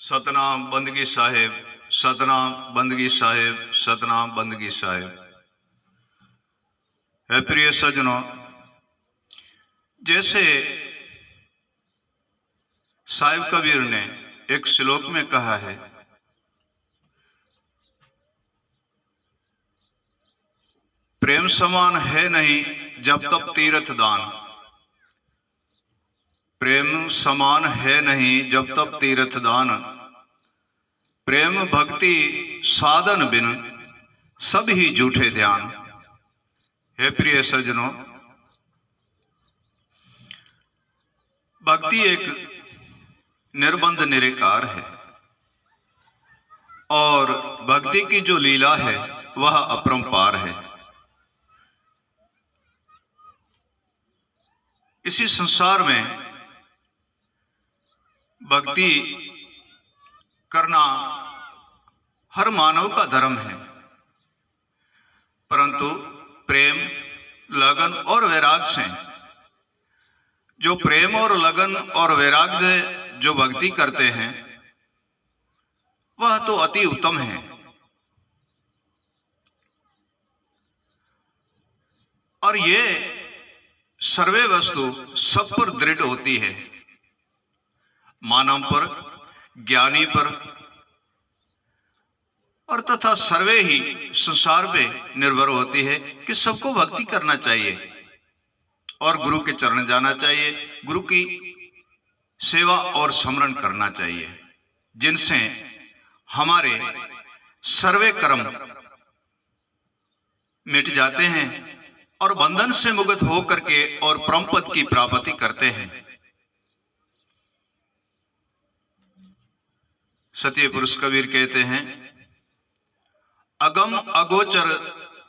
सतनाम बंदगी साहिब, सतनाम बंदगी साहिब, सतनाम बंदगी साहिब। है प्रिय सज्जनों, जैसे साहिब कबीर ने एक श्लोक में कहा है, प्रेम समान है नहीं जब तक तीर्थ दान। प्रेम समान है नहीं जब तक तीर्थ दान। प्रेम भक्ति साधन बिन सब ही झूठे ध्यान। हे प्रिय सज्जनों, भक्ति एक निर्बंध निराकार है और भक्ति की जो लीला है वह अपरंपार है। इसी संसार में भक्ति करना हर मानव का धर्म है, परंतु प्रेम, लगन और वैराग से जो प्रेम और लगन और वैराग से जो भक्ति करते हैं वह तो अति उत्तम है। और ये सर्वे वस्तु सब पर दृढ़ होती है, मानव पर, ज्ञानी पर और तथा सर्वे ही संसार पे निर्भर होती है कि सबको भक्ति करना चाहिए और गुरु के चरण जाना चाहिए, गुरु की सेवा और स्मरण करना चाहिए, जिनसे हमारे सर्वे कर्म मिट जाते हैं और बंधन से मुक्त होकर के और परम पद की प्राप्ति करते हैं। सत्य पुरुष कबीर कहते हैं, अगम अगोचर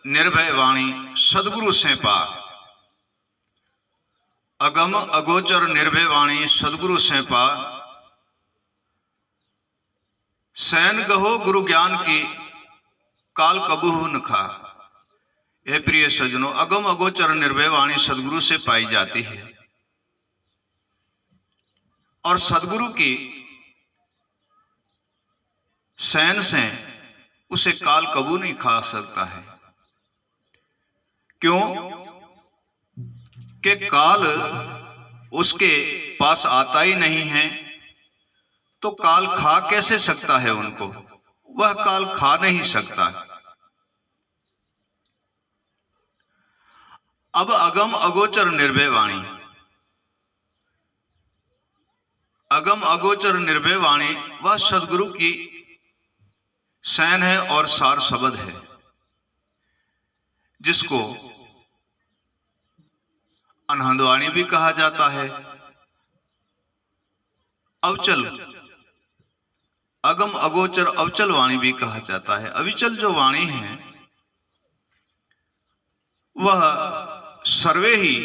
निर्भय वाणी सदगुरु से पा। अगम अगोचर निर्भय वाणी सदगुरु से पा। सैन गहो गुरु ज्ञान की काल कबूह न खा। यह प्रिय सज्जनों, अगम अगोचर निर्भय वाणी सदगुरु से पाई जाती है और सदगुरु की सैन से उसे काल कबू नहीं खा सकता है। क्यों? कि काल उसके पास आता ही नहीं है, तो काल खा कैसे सकता है उनको? वह काल खा नहीं सकता। अब अगम अगोचर निर्भय वाणी, अगम अगोचर निर्भय वाणी वह सदगुरु की सैन है और सार शब्द है, जिसको अनहद वाणी भी कहा जाता है। अवचल, अगम अगोचर अवचल वाणी भी कहा जाता है। अविचल जो वाणी है वह सर्वे ही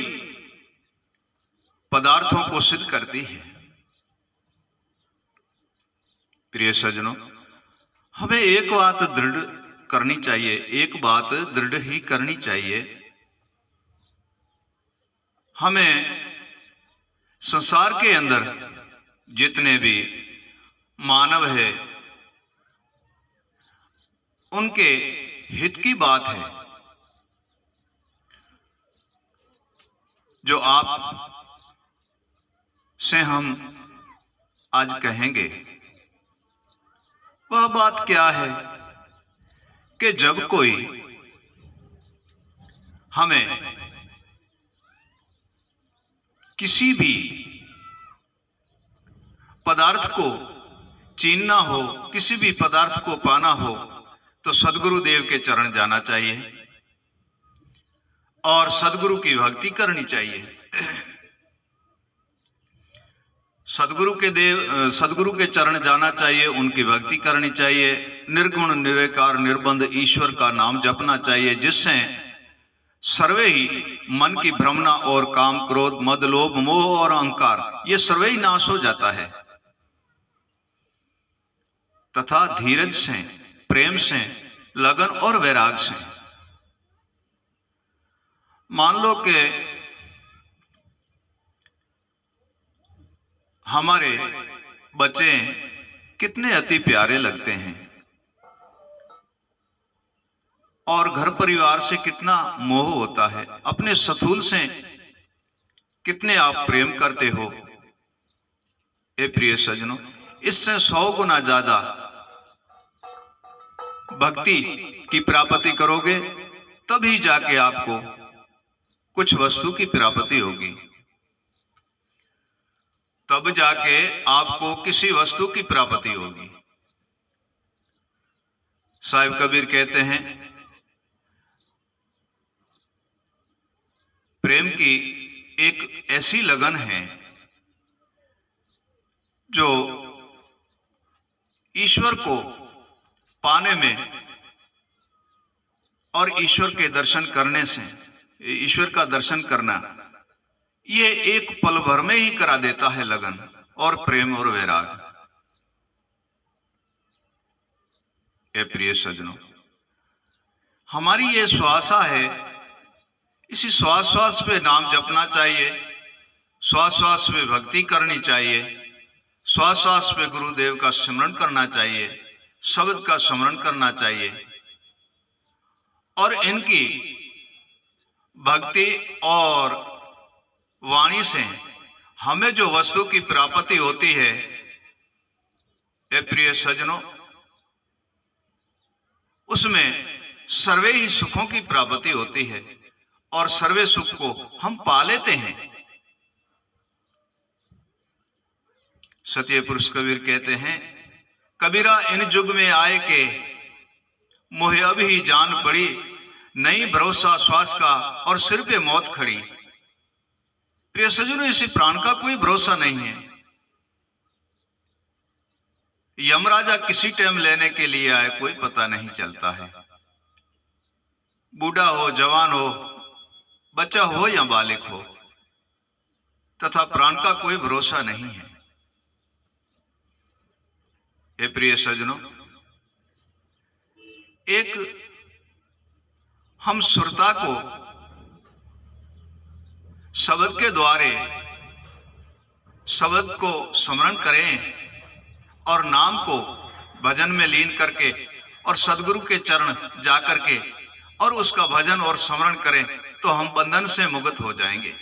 पदार्थों को सिद्ध करती है। प्रिय सज्जनों, हमें एक बात दृढ़ करनी चाहिए, एक बात दृढ़ ही करनी चाहिए। हमें संसार के अंदर जितने भी मानव है उनके हित की बात है। जो आप से हम आज कहेंगे वह बात क्या है कि जब कोई हमें किसी भी पदार्थ को चीनना हो, किसी भी पदार्थ को पाना हो, तो सदगुरु देव के चरण जाना चाहिए और सदगुरु की भक्ति करनी चाहिए। सदगुरु के चरण जाना चाहिए, उनकी भक्ति करनी चाहिए, निर्गुण निराकार निर्बंध ईश्वर का नाम जपना चाहिए, जिससे सर्वे ही मन की भ्रमणा और काम, क्रोध, मद, लोभ, मोह और अहंकार ये सर्वे ही नाश हो जाता है तथा धीरज से, प्रेम से, लगन और वैराग से। मान लो कि हमारे बच्चे कितने अति प्यारे लगते हैं और घर परिवार से कितना मोह होता है। अपने सथुल से कितने आप प्रेम करते हो। ए प्रिय सज्जनों, इससे 100 गुना ज्यादा भक्ति की प्राप्ति करोगे, तभी जाके आपको कुछ वस्तु की प्राप्ति होगी, तब जाके आपको किसी वस्तु की प्राप्ति होगी। साहिब कबीर कहते हैं, प्रेम की एक ऐसी लगन है जो ईश्वर को पाने में और ईश्वर के दर्शन करने से, ईश्वर का दर्शन करना, ये एक पल भर में ही करा देता है लगन और प्रेम और वैराग। ए प्रिय सज्जनों, हमारी ये श्वासा है, इसी श्वास श्वास पे नाम जपना चाहिए, श्वास श्वास पे भक्ति करनी चाहिए, श्वास श्वास पे गुरुदेव का स्मरण करना चाहिए, शब्द का स्मरण करना चाहिए। और इनकी भक्ति और वाणी से हमें जो वस्तु की प्राप्ति होती है, ए प्रिय सज्जनों, उसमें सर्वे ही सुखों की प्राप्ति होती है और सर्वे सुख को हम पा लेते हैं। सत्य पुरुष कबीर कहते हैं, कबीरा इन युग में आए के मोहे अभी ही जान पड़ी, नहीं भरोसा श्वास का और सिर पे मौत खड़ी। प्रिय सज्जनों, इसी प्राण का कोई भरोसा नहीं है। यमराजा किसी टाइम लेने के लिए आए, कोई पता नहीं चलता है। बूढ़ा हो, जवान हो, बच्चा हो या बालिक हो, तथा प्राण का कोई भरोसा नहीं है। ए प्रिय सज्जनों, एक हम सुरता को शब्द के द्वारे शब्द को स्मरण करें और नाम को भजन में लीन करके और सदगुरु के चरण जाकर के और उसका भजन और स्मरण करें, तो हम बंधन से मुक्त हो जाएंगे।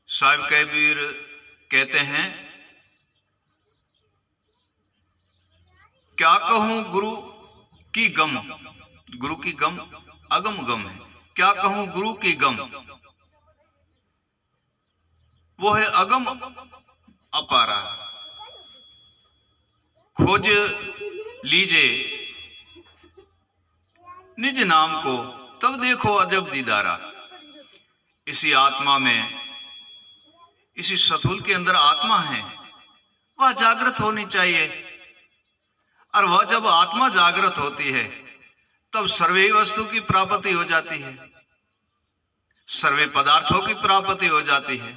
साहिब कबीर कहते हैं, क्या कहूं गुरु की गम, गुरु की गम अगम गम है। क्या कहूं गुरु की गम, वो है अगम अपारा। खोज लीजिए निज नाम को, तब देखो अजब दीदारा। इसी आत्मा में, इसी सथुल के अंदर आत्मा है, वह जागृत होनी चाहिए। और वह जब आत्मा जागृत होती है, तब सर्वे वस्तु की प्राप्ति हो जाती है, सर्वे पदार्थों की प्राप्ति हो जाती है।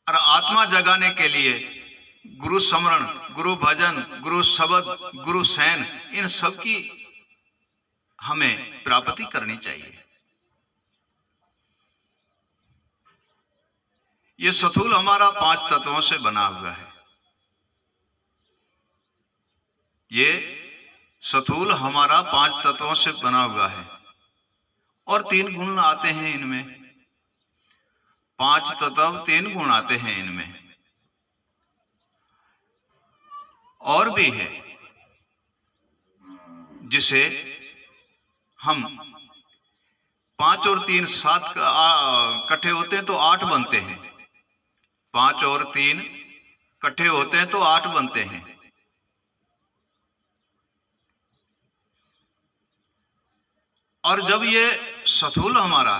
और आत्मा जगाने के लिए गुरु स्मरण, गुरु भजन, गुरु शब्द, गुरु सैन, इन सब की हमें प्राप्ति करनी चाहिए। ये सथुल हमारा 5 तत्वों से बना हुआ है। ये सथुल हमारा 5 तत्वों से बना हुआ है और 3 गुण आते हैं इनमें। 5 तत्व 3 गुण आते हैं इनमें। और भी है जिसे हम 5 और 3 7 इकट्ठे होते हैं तो 8 बनते हैं। 5 और 3 इकट्ठे होते हैं तो 8 बनते हैं। और जब ये सथुल हमारा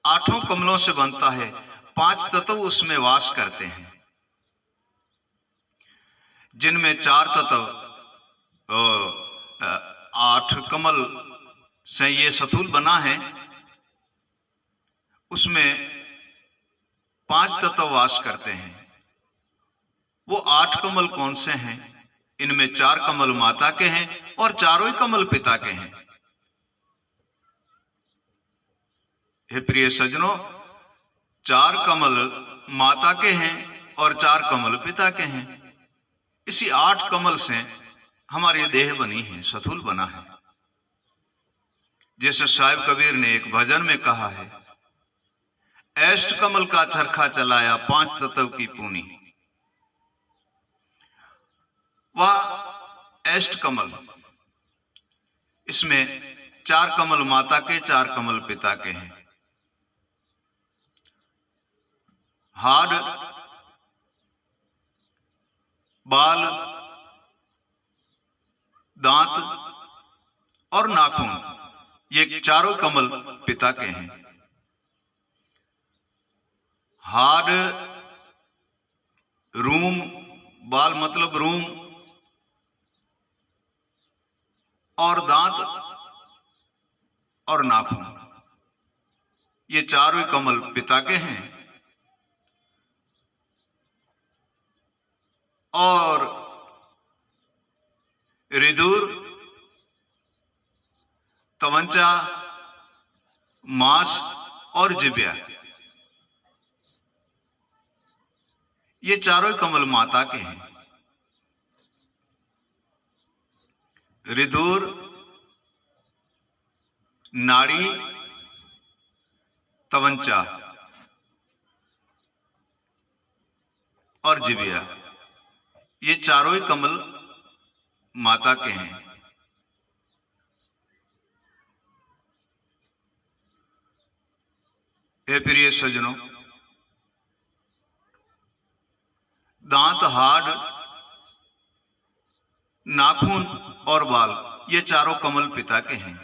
8 कमलों से बनता है, 5 तत्व उसमें वास करते हैं, जिनमें 4 तत्व 8 कमल से ये सथुल बना है, उसमें 5 तत्व वास करते हैं। वो 8 कमल कौन से हैं? इनमें 4 कमल माता के हैं और चारों ही कमल पिता के हैं। हे प्रिय सज्जनों, 4 कमल माता के हैं और 4 कमल पिता के हैं। इसी 8 कमल से हमारी देह बनी है, सथुल बना है। जैसे साहिब कबीर ने एक भजन में कहा है, अष्ट कमल का चरखा चलाया 5 तत्व की पूनी। वह अष्ट कमल, इसमें 4 कमल माता के, 4 कमल पिता के हैं। हाड़, बाल, दांत और नाखून, ये चारों कमल पिता के हैं। हाड़, रूम, बाल मतलब रूम, और दांत और नाखून, ये चारों कमल पिता के हैं। और रिदूर, तवंचा, मांस और जिब्या, ये चारों कमल माता के हैं। रिदूर, नाड़ी, तवंचा और जिब्या, ये चारों कमल माता के हैं। हे प्रिय सज्जनों, दांत, हाड़, नाखून और बाल, ये चारों कमल पिता के हैं।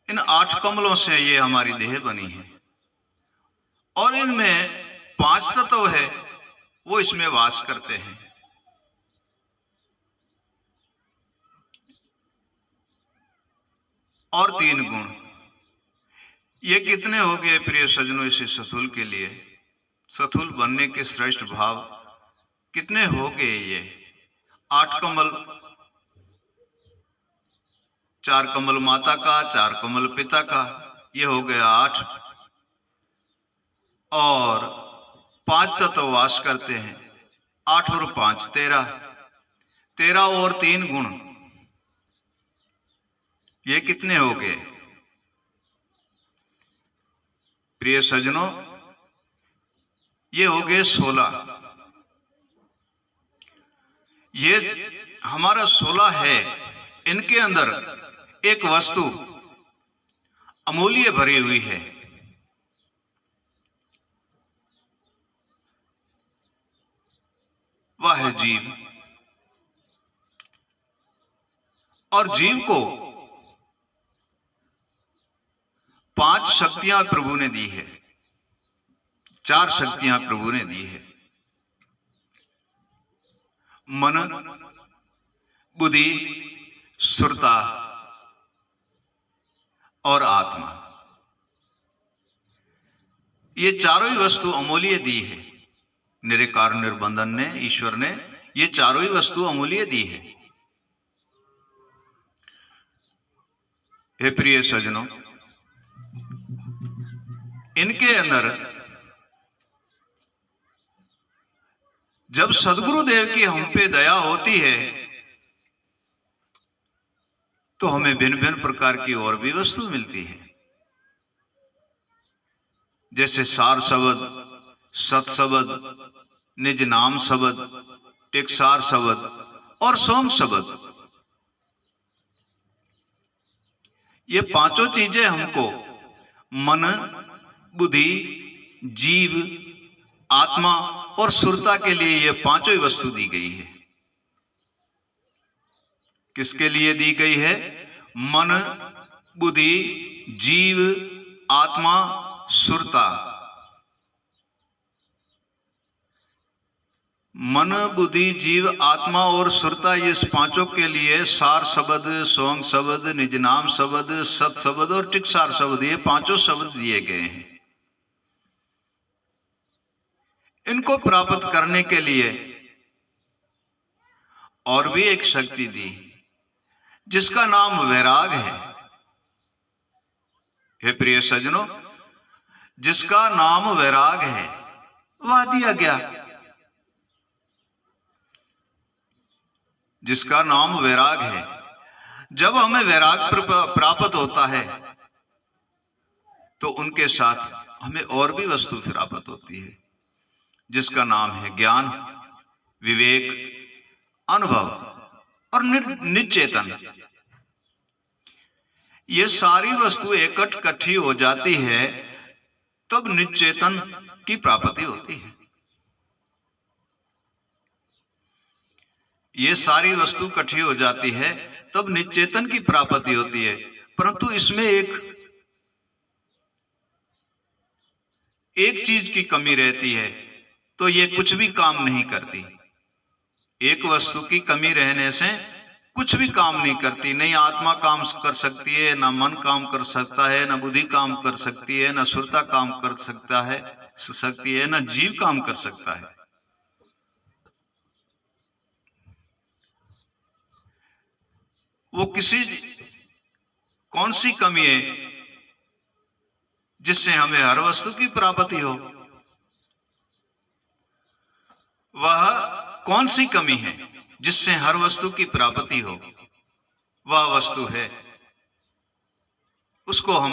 इन 8 कमलों से ये हमारी देह बनी है और इनमें 5 तत्व है, वो इसमें वास करते हैं। और 3 गुण, ये कितने हो गए प्रिय सज्जनों इसे सथुल के लिए? सथुल बनने के श्रेष्ठ भाव कितने हो गए? ये 8 कमल, 4 कमल माता का, 4 कमल पिता का, ये हो गया 8। और 5 तत्व वास करते हैं, 8 और 5 13, 13 और 3 गुण, ये कितने हो गए प्रिय सज्जनों? ये हो गए 16। ये हमारा 16 है। इनके अंदर एक वस्तु अमूल्य भरी हुई है, वह है जीव। और जीव को 5 शक्तियां प्रभु ने दी है, 4 शक्तियां प्रभु ने दी है। मन, बुद्धि, सुरता और आत्मा, ये चारों ही वस्तु अमूल्य दी है। निराकार निर्बंधन ने, ईश्वर ने ये चारों ही वस्तु अमूल्य दी है। हे प्रिय सज्जनों, इनके अंदर जब सदगुरु देव की हम पे दया होती है तो हमें भिन्न भिन्न प्रकार की और भी वस्तु मिलती है, जैसे सार शब्द, सत शब्द, निज नाम शब्द, टेकसार शब्द और सोम शब्द। ये पांचों चीजें हमको मन, बुद्धि, जीव, आत्मा और सुरता के लिए ये पांचों वस्तु दी गई है। किसके लिए दी गई है? मन, बुद्धि, जीव, आत्मा, सुरता। मन, बुद्धि, जीव, आत्मा और सुरता, ये इस पांचों के लिए सार शब्द, सोंग शब्द, निज नाम शब्द, सत शब्द और टिकसार शब्द, ये पांचों शब्द दिए गए हैं। इनको प्राप्त करने के लिए और भी एक शक्ति दी जिसका नाम वैराग है। हे प्रिय सज्जनों, जिसका नाम वैराग है वह दिया गया। जिसका नाम वैराग है, जब हमें वैराग प्राप्त होता है तो उनके साथ हमें और भी वस्तु प्राप्त होती है, जिसका नाम है ज्ञान, विवेक, अनुभव और निचेतन। ये सारी वस्तु इकट्ठी हो जाती है तब निचेतन की प्राप्ति होती है। ये सारी वस्तु इकट्ठी हो जाती है तब निचेतन की प्राप्ति होती है। परंतु इसमें एक चीज की कमी रहती है, तो ये कुछ भी काम नहीं करती। एक वस्तु की कमी रहने से कुछ भी काम नहीं करती। नहीं आत्मा काम कर सकती है, ना मन काम कर सकता है, ना बुद्धि काम कर सकती है, ना सुरता काम कर सकती है, ना जीव काम कर सकता है। वो कौन सी कमी है जिससे हमें हर वस्तु की प्राप्ति हो? वह कौन सी कमी है जिससे हर वस्तु की प्राप्ति हो? वह वस्तु है, उसको हम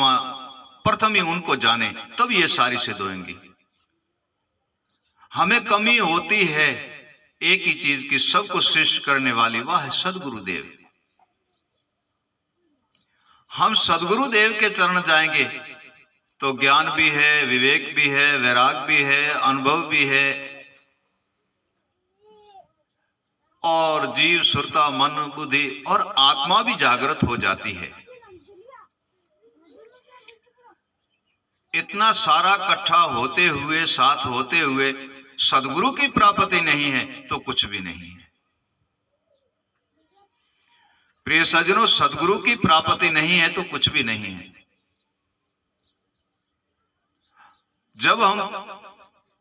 प्रथम ही उनको जाने तब ये सारी सिद्ध होंगी। हमें कमी होती है एक ही चीज की, सबको श्रेष्ठ करने वाली, वह है सदगुरुदेव। हम सदगुरुदेव के चरण जाएंगे तो ज्ञान भी है, विवेक भी है, वैराग भी है, अनुभव भी है, और जीव, सुरता, मन, बुद्धि और आत्मा भी जागृत हो जाती है। इतना सारा इकट्ठा होते हुए, साथ होते हुए सदगुरु की प्राप्ति नहीं है तो कुछ भी नहीं है। प्रिय सज्जनों, सदगुरु की प्राप्ति नहीं है तो कुछ भी नहीं है। जब हम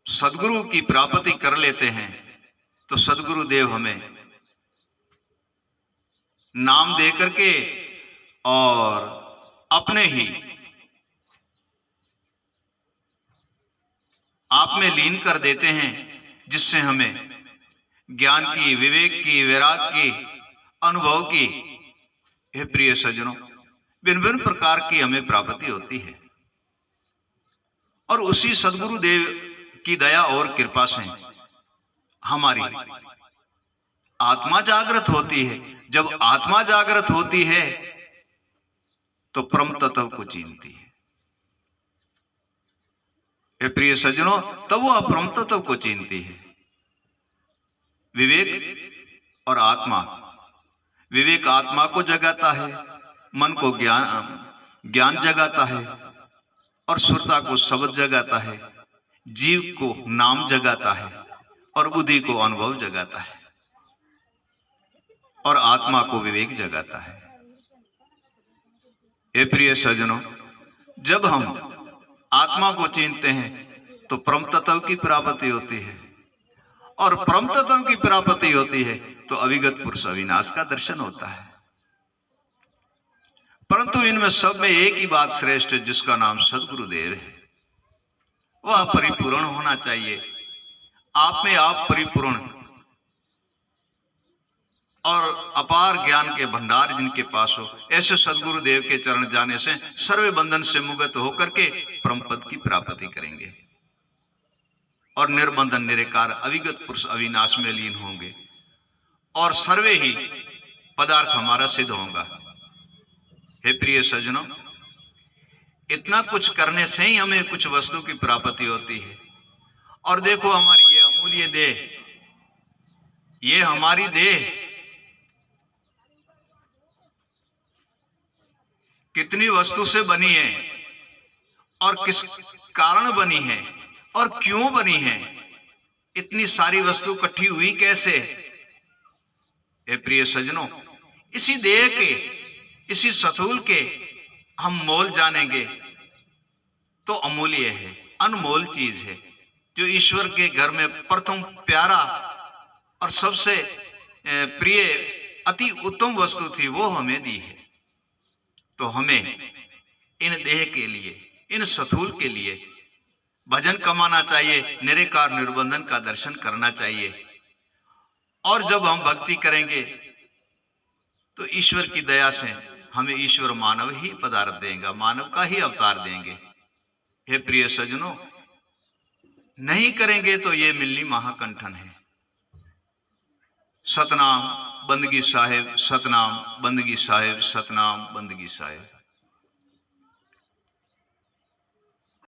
सदगुरु की प्राप्ति कर लेते हैं तो सदगुरु देव हमें नाम दे करके और अपने ही आप में लीन कर देते हैं, जिससे हमें ज्ञान की, विवेक की, वैराग की, अनुभव की, हे प्रिय सज्जनों, भिन्न भिन्न प्रकार की हमें प्राप्ति होती है। और उसी सदगुरु देव की दया और कृपा से हमारी आत्मा जागृत होती है। जब आत्मा जागृत होती है तो परम तत्व को चिन्हती है। हे प्रिय सज्जनों, तब वह परम तत्व को चिन्हती है। विवेक और आत्मा, विवेक आत्मा को जगाता है, मन को ज्ञान जगाता है, और सुरता को शब्द जगाता है, जीव को नाम जगाता है, और बुद्धि को अनुभव जगाता है, और आत्मा को विवेक जगाता है। हे प्रिय सज्जनों, जब हम आत्मा को चिन्हते हैं तो परम तत्व की प्राप्ति होती है, और परम तत्व की प्राप्ति होती है तो अविगत पुरुष अविनाश का दर्शन होता है। परंतु इनमें सब में एक ही बात श्रेष्ठ है, जिसका नाम सदगुरुदेव है। वह परिपूर्ण होना चाहिए, आप में आप परिपूर्ण और अपार ज्ञान के भंडार जिनके पास हो, ऐसे सदगुरु देव के चरण जाने से सर्व बंधन से मुक्त होकर के परम पद की प्राप्ति करेंगे और निर्बंधन निराकार अविगत पुरुष अविनाश में लीन होंगे, और सर्वे ही पदार्थ हमारा सिद्ध होगा। हे प्रिय सज्जनों, इतना कुछ करने से ही हमें कुछ वस्तु की प्राप्ति होती है। और देखो, हमारी ये अमूल्य देह, ये हमारी देह कितनी वस्तु से बनी है और किस कारण बनी है और क्यों बनी है, इतनी सारी वस्तु इकट्ठी हुई कैसे? हे प्रिय सज्जनों, इसी देह के, इसी स्थूल के हम मोल जानेंगे तो अमूल्य है, अनमोल चीज है, जो ईश्वर के घर में प्रथम प्यारा और सबसे प्रिय अति उत्तम वस्तु थी, वो हमें दी है। तो हमें इन देह के लिए, इन स्थूल के लिए भजन कमाना चाहिए, निराकार निर्बंधन का दर्शन करना चाहिए। और जब हम भक्ति करेंगे तो ईश्वर की दया से हमें ईश्वर मानव ही पदार्थ देगा, मानव का ही अवतार देंगे। हे प्रिय सज्जनों, नहीं करेंगे तो ये मिलनी महाकंठन है। सतनाम बंदगी साहिब, सतनाम बंदगी साहिब, सतनाम बंदगी साहिब।